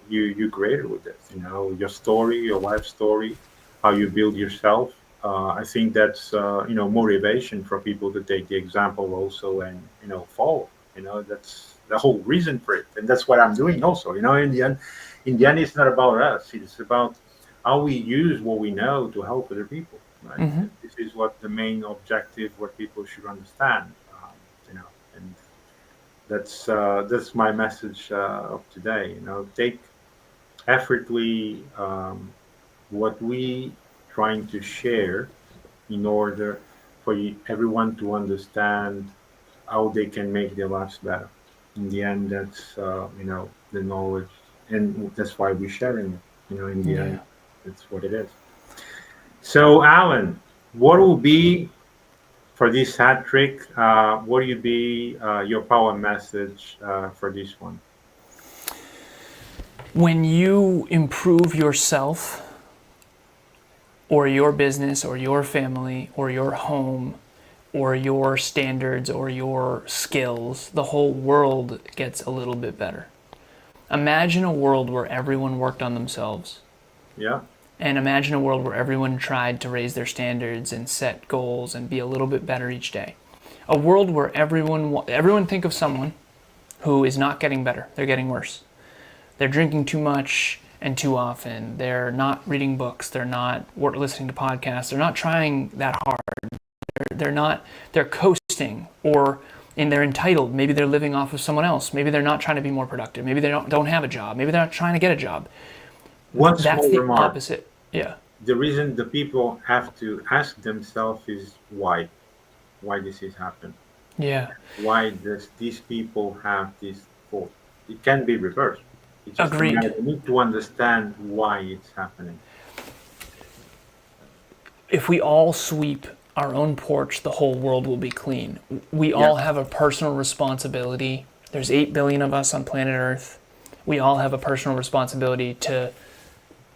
you created with this, your story, your life story, how you build yourself. I think that's, motivation for people to take the example also and, follow. That's the whole reason for it, and that's what I'm doing also. In the end, it's not about us. It's about how we use what we know to help other people. Right? Mm-hmm. This is what the main objective, what people should understand. And that's my message of today. Take effortly what we trying to share in order for everyone to understand how they can make their lives better. In the end, that's the knowledge and that's why we're sharing it. In the Yeah. end, that's what it is. So, Alan, what will be for this hat trick? What will be your power message for this one? When you improve yourself or your business or your family or your home or your standards or your skills, the whole world gets a little bit better. Imagine a world where everyone worked on themselves. Yeah, And imagine a world where everyone tried to raise their standards and set goals and be a little bit better each day. A world where everyone think of someone who is not getting better, they're getting worse. They're drinking too much and too often. They're not reading books. They're not listening to podcasts. They're not trying that hard. They're coasting, or they're entitled. Maybe they're living off of someone else. Maybe they're not trying to be more productive. Maybe they don't have a job. Maybe they're not trying to get a job. one That's small the remark. opposite. Yeah. The reason the people have to ask themselves is why this is happening. Yeah. Why does these people have this fault? It can be reversed. It's just a Agreed. matter you need to understand why it's happening. If we all sweep our own porch, the whole world will be clean. We all have a personal responsibility. There's 8 billion of us on planet Earth. We all have a personal responsibility to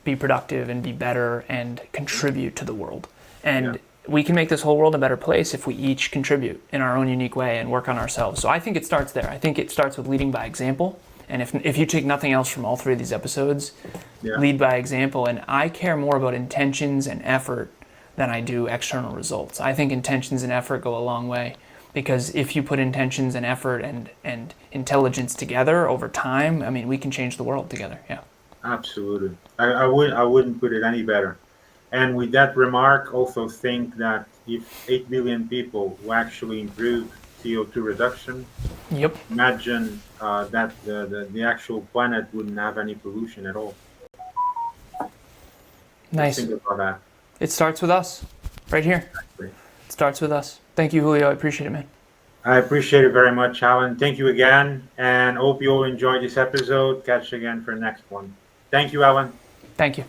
be productive and be better and contribute to the world. And we can make this whole world a better place if we each contribute in our own unique way and work on ourselves. So I think it starts there. I think it starts with leading by example. And if you take nothing else from all 3 of these episodes, lead by example. And I care more about intentions and effort than I do external results. I think intentions and effort go a long way, because if you put intentions and effort and intelligence together over time, I mean, we can change the world together. Yeah. Absolutely. I wouldn't put it any better. And with that remark, also think that if 8 billion people will actually improve CO2 reduction, Yep. imagine that the actual planet wouldn't have any pollution at all. Nice. Think about that. It starts with us, right here. Exactly. It starts with us. Thank you, Julio. I appreciate it, man. I appreciate it very much, Alan. Thank you again, and hope you all enjoyed this episode. Catch you again for the next one. Thank you, Alan. Thank you.